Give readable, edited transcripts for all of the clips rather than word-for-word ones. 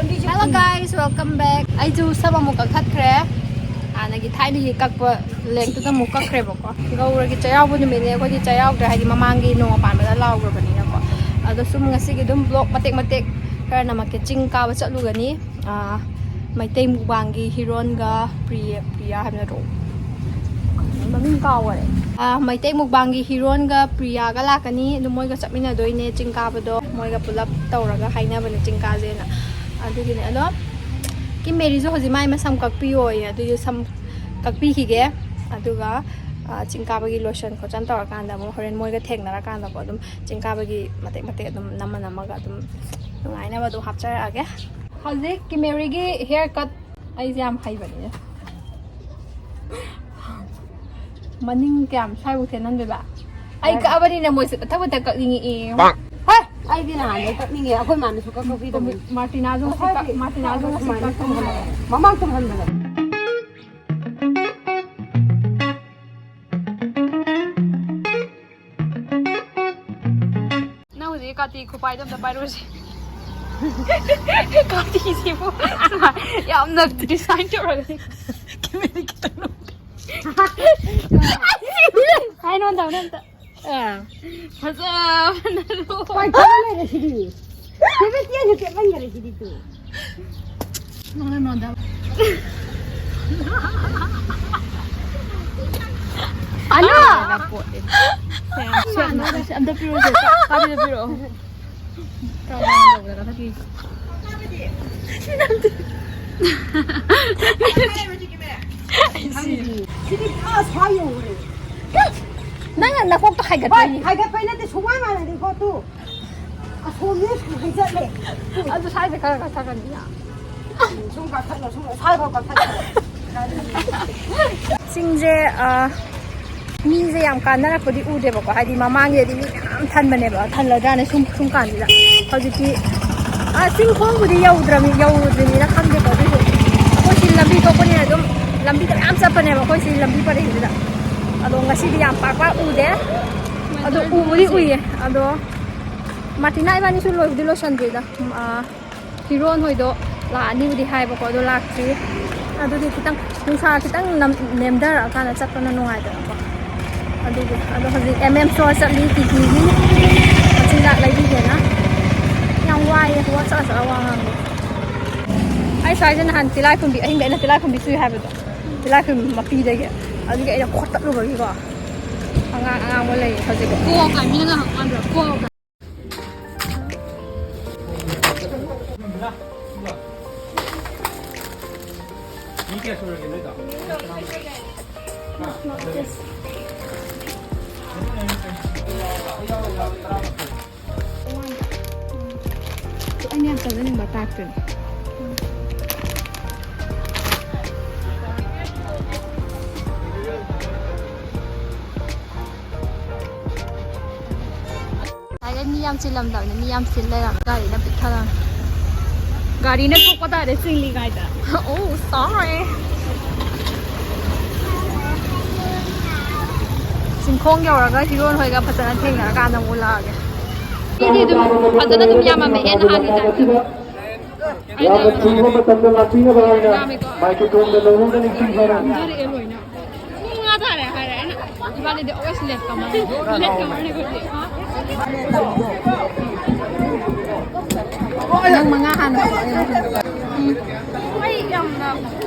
Hello guys, welcome back. I do sab amuk taakhre. Nagi thai ni kakpa leng tu amuk kakre bako. Gauragi Cheiraobu numine ko di Cheiraoching haidi mamangi no panbada lawgra bani na ko. Ado sum ngasi gi dum vlog matek kara na marketing ka ba chatlugani. Maitei mukbangi Hiron ga Priya habna ro. Maming kaware. Maitei mukbangi Hiron ga Priya ga lakani dum moi ga chapmina doine chingka bado moi ga pulap tawraga haina bani chingka jena. Adugini alo Kimmary zo hojimai ma samkak piyo ya adu samkak pi hige aduga chingka bagi lotion ko chan tor kan da mo horen moi ga theknara kan da ko dum chingka bagi mate dum nama ga dum nungai na ba do hapchar age haje Kimmary gi haircut ai jam khai bani maning kyam sai bu thenan be ba ai ka bani na moi se thak ta ka lingi e ai đi làm đấy các mình akhoi man su ka ko vi Martina zo Martina zo mamang tum han da na uji kati khupai dam da pairosi kati si bu yam na design tora Kimmary kitano ai non da Masa nalu. pai ka mai re sidi kebe tiya ni ke bang re sidi tu no da ano anda piro se kami piro kau dah dah kata ki sidi as hayo re nang na kok ta khai gat hai ga pai na te sumai ma na ko tu a so ni su hai ja le adu sai se kara ka kan ya sum ka khat na sum sai ka ka khat singje mi je yam kan na ko di u de ba ko haidi mamang ye di mi am than bane ba than la da ne sum kan di la hoji ki sing khong bu di yaudri ni na kham de ko di ko sin lambi ko ko ni dum lambi ta am sa pane ba ko sin lambi pa de hi da ado ngasi di yam pak u de ado u buri ui ado Martina ibani su loi di lotion de da Hiron hoi do la ani budi hai ba ko do lak tri ado di kitang nungsa kitang nemdar akana chat na nungai da ko ado haji so sa li ti ni machinda lai di na yang wai wa sa wa hang ai sai jan han tilai kun bi ahin da tilai kun bi su hai ba do tilai kun mapi de ge adi ga ina khot lu ba gi ko anga mo lai haji ko ka mi na hang an ko 이게 소리가 내다. anh em cần những bảo tạc rồi cái niam chỉ làm đâu niam chỉ làm cái nó bị thằng gari na ko pata re singli gai da oh sorry singkhong yaw ra ga Hiron hoi ga phajana theng ra ka na mula ge di dum phajana dum yama me en ha gi da या बच्चों को मतलब लाती है बनाना microphone में लोगों ने लिखी है ना dari eloi na nga tha re ha re na ibani de always left ka ma ne ko nang mga han ay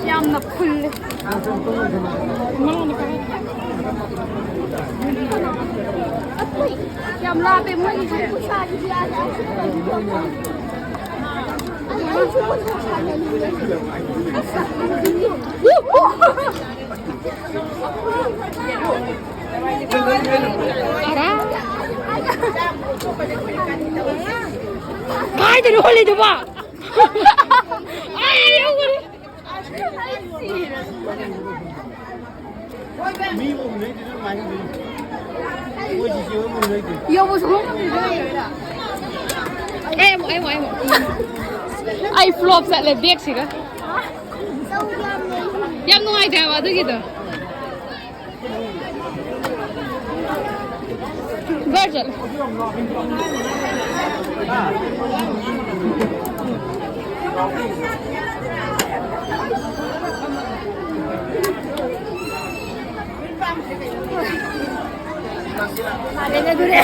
yam na full yam la pe mo ni ku sa ji ya Kai de holi de ba. Ai yo gori. मी वो नहीं जिन्हें मांगी गई वो जिसे वो नहीं गई Yo mo su. Em. Ai flop sa le bek siga. Yam no ai da ba du gitu. Virgil. Malenya dure.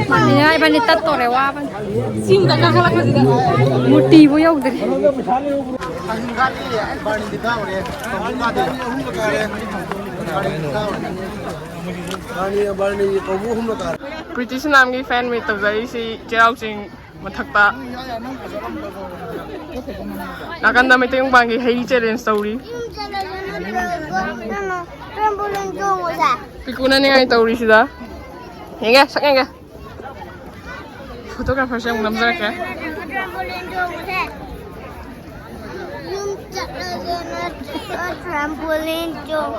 Malenya ibani tattore wa ban. Sim da kala khazida. Mutti bo yogdri. Prettyxoxo की fan में तब जाई सी Cheiraoching मथक्ता नाकंदा में Teng बांगी हेई challenge तौरी पिकुना ने आई तौरी सिदा हेंगे सकेंगे photographer से नंबर क्या Trampoline jump.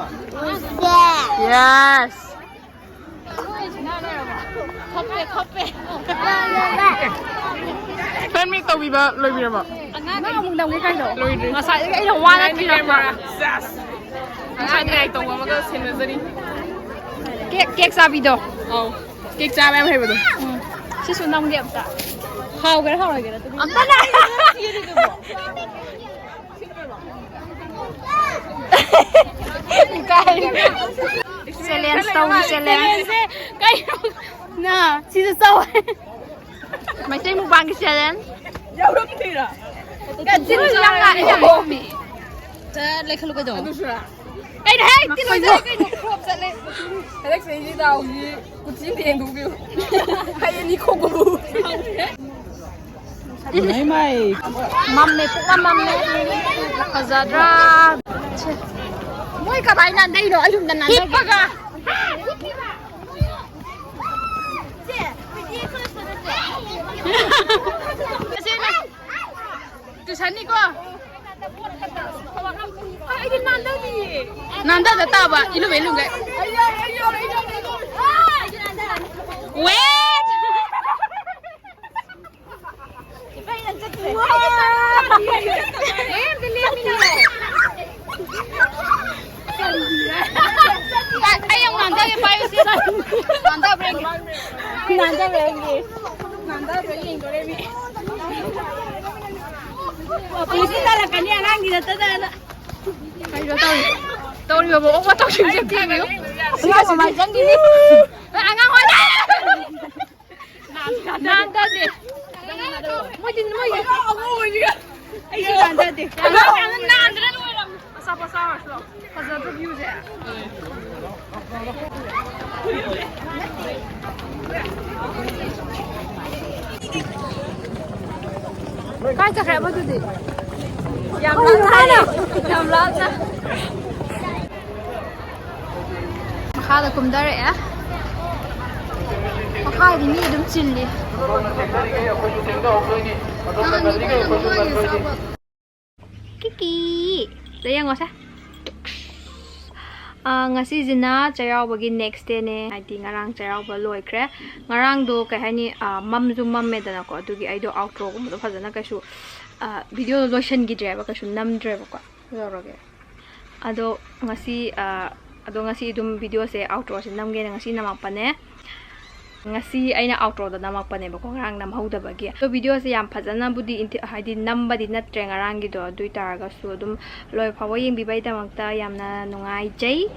यस फैन में तौरी बा लोई बिरा बा Na mung dang kai do. लोई ड्री Masa ai lo wa na ki camera yes अच्छा direct तौवा मगर सिनेजरी Kek sabi do. औ केक चाव एम है बदो Si su nam ge amta. Hao ga hao ga tu. Amta na. Kai. Selen story selen. Kai. Na, si su sau. Mai sai mu bang selen. यार रुक नहीं रहा Ka jin lang ga ya bo mi. Ta le khalu ga do. दूसरा Kai hai, ti lo ja kai no crop sa le. Alex ने जी दाऊ जी कुछ ही नहीं दूँगी हाय ये निको को Mai mai. Mam ne puk mam ne. Khazadra. Moi ka bai nan dai no ayum nan nan. Hipaga. Tu sani ko. Ai din nan dai ni. Nan da ta ba ilu be lu ga. Wait. Ay, yang nanda yang payo sih. Nanda break. Nanda break. Nanda break gore mi. Pusi tala kani anang di data dana. Ayo tahu. Tahu ni bawa apa tahu sih sih ni. Enggak mau macam ni. Angang mana? Nanda deh. Mau jadi mau ya? Mau juga. Ayo nanda deh. Nanda lu orang. Pasal lo. Pasal tu view je. Kai tak kaya betul deh. Yang lana. Yang lana. Makada kumdare ya. Makada ni dum chilli. Kiki. Sayang wasa. Ngasi zina Cheiraubagi next day ne adi ngarang Cheirauba loikre ngarang do kai hani mam zu mam me dana ko adugi aido outro ko mo fazana kaisu video lotion gi drive kaisu nam drive ko yoroge ado ngasi dum video se outro se nam ge ngasi namapane ngasi aina outro da namapane ba ko ngarang nam hauda bagi so video se yam fazana budi haidi number di natre ngarang gi do dui taraga su dum loi phawa yeng bi bai damakta yamna nungai jai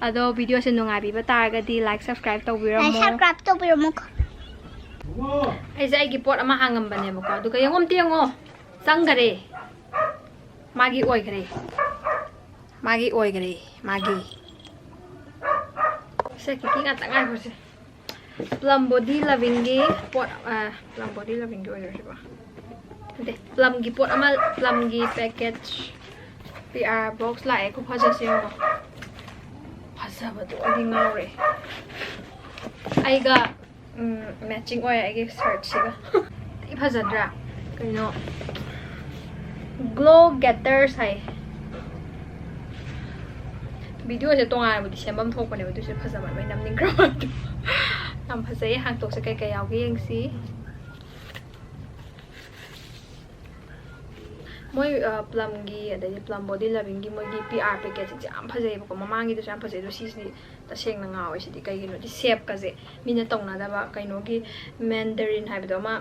ado video se nungai bi ba taraga di like subscribe to biramo Subscribe to biramo. ai sai gi pot ama hangam bane ba ko du ka yangom tiango sanggare magi oi gare magi se ki ga tangai ko se plum body loving gi pot plum body loving gi oi ba de plum gi pot ama plum gi package PR box la ko phaja se yo phaja ba do di ngore ai ga matching oi ai gi search siga ti phaja dra kaino glow getters hai video se tonga budi sembam thok pane budi se phaja ba mai nam ning kra nam phasai hang tok se kai kai yaw gi yeng si moi plum gi adai plum body loving gi moi gi PR package jam phajai ba ko mamang gi do jam phajai do si ta seng na ngawe si di kai gi no di shape ka je mina tongna da ba kai no gi mandarin hai ba do ma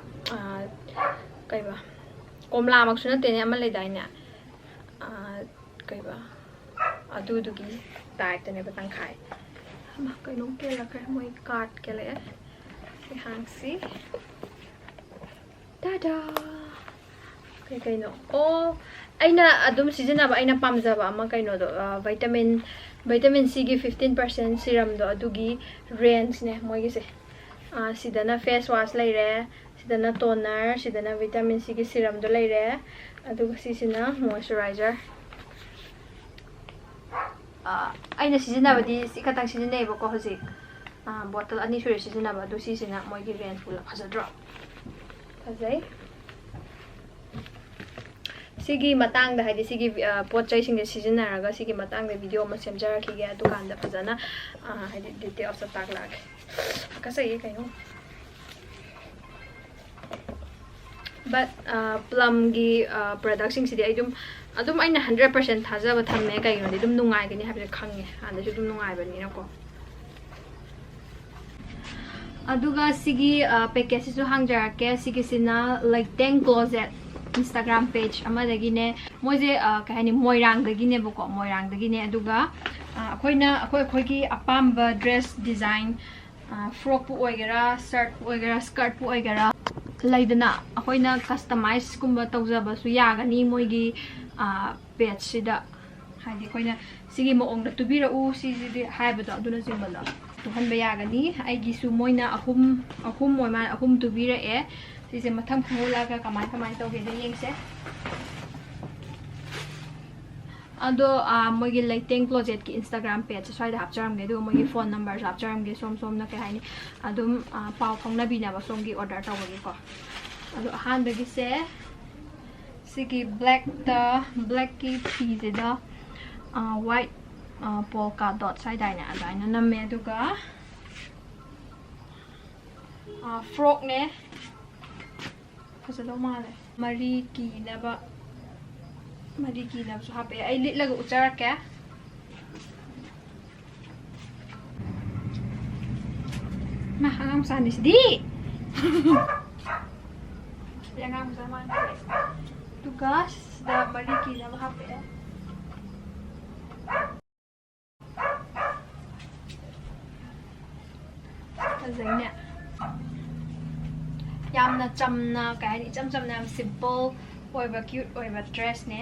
kai ba komla mak suna te ne amal le dai na kai ba adu du gi tai te ne ba tang khai ma kai no ke la kai moi card ke le hang si tada kai no oh aina adum season aba aina pamja ba ama kai no do vitamin C gi 15% serum do adugi range ne moi gi se sidana face wash lai re sidana toner sidana vitamin C gi serum do lai re aduga sisina moisturizer aina season aba di sikatang season nei ba ko hoji bottle ani sure season aba do sisina moi gi range full phaja drop phajai sigi matang da haidi sigi pot chai sing season naraga sigi matang da video ma semjara ki ga dukan da phajana haidi details sa tak lag kasa ye kai no but plum gi production sidi adum aina 100% thaja ba thamme kai no dum nungai gani habi khange anda ju dum nungai ba ni na ko aduga sigi package su hangjara ke sigi sina like tank closet Instagram page amadagi ne moje kahani moirang dagi ne boko moirang dagi ne aduga akhoi gi apamba dress design frock pu oigera shirt pu oigera skirt pu oigera laidana akhoina customize kumba tawjaba su yagani moigi page sida haidi khoina sigi mo ong da tubira u sidi haibado aduna simbala tuhanba yagani aigi su moina ahum moima ahum tubira e sise matham khula ka kamai toge de yengse ado mogi lighting closet ki Instagram page swai da hapcharam ge do mogi phone number hapcharam ge som na ke haini adum pau phongna bina ba som gi order tawgi ko ado han de se sigi black ki piece da white polka dot sai dai na adaina namme aduga frog ne phajalo male mari ki na so hape ai lit laga uchara ke ma hangam sanis di yang hangam sama tugas da mari ki na hape azai yamna chamna kai ni chamna simple oiba cute oiba dress ne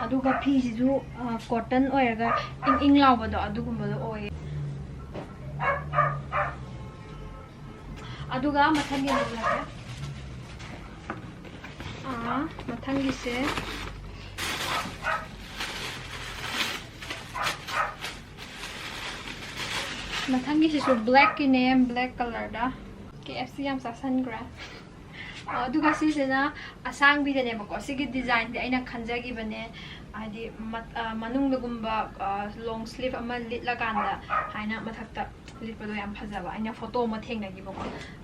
aduga piece ju cotton oiga ing lawba do adugumba do oi aduga mathangi lagla mathangi se so black ki name black color da KFC yam sasan gra aduga sisena asang bi de ne bako sigi design de aina khanjagi bane adi manung lugumba long sleeve ama lit laganda haina mathakta litpado yam phajaba aina photo ma thengnagi bako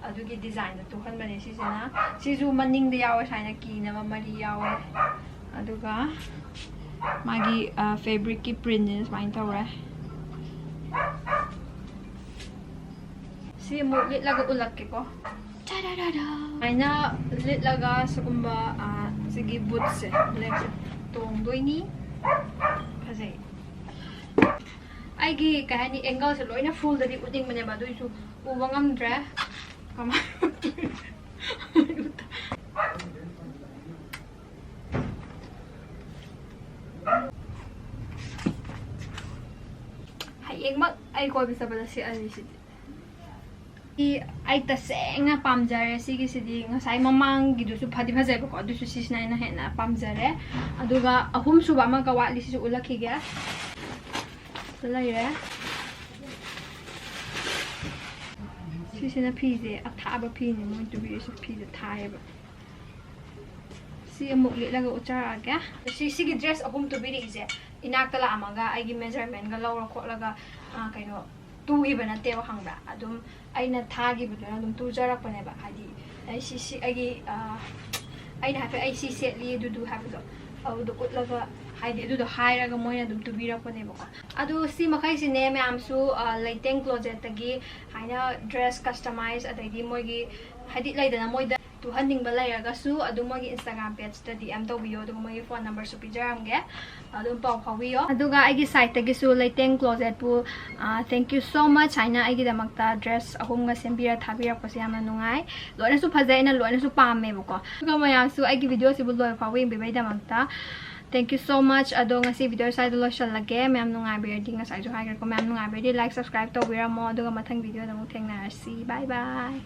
adugi design to khan bane sisena sisu maning de yawe haina ki na mari yawe aduga magi fabric ki print is main tawre si mo lit laga ulak ke ko aina lit laga sugumba sigi boots se legs tong doini phajai aigi kahani angle se loina full dadi uding mane ba doi su ubangam dra kama hai engmak ai ko bisa bala si ali si ai ta senga pamjare sigi sidi ngasai mamang gidu su phadi phajai ba ko du su sisna ina hena pamjare aduga ahum suba ma ka wali su ulakhi ga lai re sisina pije athaba pini mo to bi su pije thai ba si amuk le laga uchara ga sigi dress ahum to bi ri je inakta la amaga aigi measurement ga lawra kholaga kaino tu ibana tewa hangba adum aina thagi budana adum tu jarak pane ba hadi ai si aigi aina hafe ai si set li du have do ꯑꯗꯨꯗꯣ ꯎꯠꯂꯒ ꯍꯥꯏꯗꯤ ꯑꯗꯨꯗꯣ ꯍꯥꯏꯔꯒ ꯃꯣꯏꯅ ꯑꯗꯨꯝ ꯇꯨꯕꯤꯔꯛꯄꯅꯦꯕꯀꯣ ꯑꯗꯨ ꯁꯤ ꯃꯈꯩꯁꯤꯅꯦ ꯃꯌꯥꯝꯁꯨ ꯂꯩꯇꯦꯡ ꯀ꯭ꯂꯣꯖꯦꯠꯇꯒꯤ ꯍꯥꯏꯅ ꯗ꯭ꯔꯦꯁ ꯀꯁꯇꯃꯥꯏꯖ ꯑꯗꯩꯗꯤ ꯃꯣꯏꯒꯤ ꯍꯥꯏꯗꯤ ꯂꯩꯗꯅ ꯃꯣꯏꯗ ꯇꯨꯍꯟꯅꯤꯡꯕ ꯂꯩꯔꯒꯁꯨ ꯑꯗꯨꯝ ꯃꯣꯏꯒꯤ ꯏꯟꯁꯇꯥꯒ꯭ꯔꯥꯝ ꯄꯦꯖꯇ DM ꯇꯧꯕꯤꯌꯣ ꯑꯗꯨꯒ ꯃꯣꯏꯒꯤ ꯐꯣꯟ ꯅꯝꯕꯔꯁꯨ ꯄꯤꯖꯔꯝꯒꯦ ꯑꯗꯨꯝ ꯄꯥꯎ ꯐꯥꯎꯕꯤꯌꯣ ꯑꯗꯨꯒ ꯑꯩꯒꯤ ꯁꯥꯏꯠꯇꯒꯤꯁꯨ ꯂꯩꯇꯦꯡ ꯀ꯭ꯂꯣꯖꯦꯠꯄꯨ ꯊꯦꯡꯛ ꯌꯨ ꯁꯣ ꯃꯆ ꯍꯥꯏꯅ ꯑꯩꯒꯤꯗꯃꯛꯇ ꯗ꯭ꯔꯦꯁ ꯑꯍꯨꯝꯒ ꯁꯦꯝꯕꯤꯔ ꯊꯥꯕꯤꯔꯛꯄꯁꯦ ꯌꯥꯝꯅ ꯅꯨꯡꯉꯥꯏ ꯂꯣꯏꯅꯁꯨ ꯐꯖꯩ ꯑꯩꯅ ꯂꯣꯏꯅꯁꯨ ꯄꯥꯝꯃꯦꯕꯀꯣ ꯑꯗꯨꯒ ꯃꯌꯥꯝꯁꯨ ꯑꯩꯒꯤ ꯚꯤꯗꯤꯑꯣꯁꯤꯕꯨ ꯂꯣꯏꯕ ꯐꯥꯎꯕ ꯌꯦꯡꯕꯤꯕꯩꯗꯃꯛꯇ ꯊꯦꯡꯛ ꯌꯨ ꯁꯣ ꯃꯆ ꯑꯗꯣ ꯉꯁꯤ ꯚꯤꯗꯤꯑꯣ ꯁ꯭ꯋꯥꯏꯗ ꯂꯣꯏꯁꯤꯜꯂꯒꯦ ꯃꯌꯥꯝ ꯅꯨꯡꯉꯥꯏꯕꯤꯔꯗꯤ ꯉꯁꯥꯏꯁꯨ ꯍꯥꯏꯈ꯭ꯔꯦꯀꯣ ꯃꯌꯥꯝ ꯅꯨꯡꯉꯥꯏꯕꯤꯔꯗꯤ ꯂꯥꯏꯛ ꯁꯕꯁꯀ꯭ꯔꯥꯏꯕ ꯇꯧꯕꯤꯔꯝꯃꯣ ꯑꯗꯨꯒ ꯃꯊꯪ ꯚꯤꯗꯤꯑꯣꯗ ꯑꯃꯨꯛ ꯊꯦꯡꯅꯔꯁꯤ ꯕꯥꯏ ꯕꯥꯏ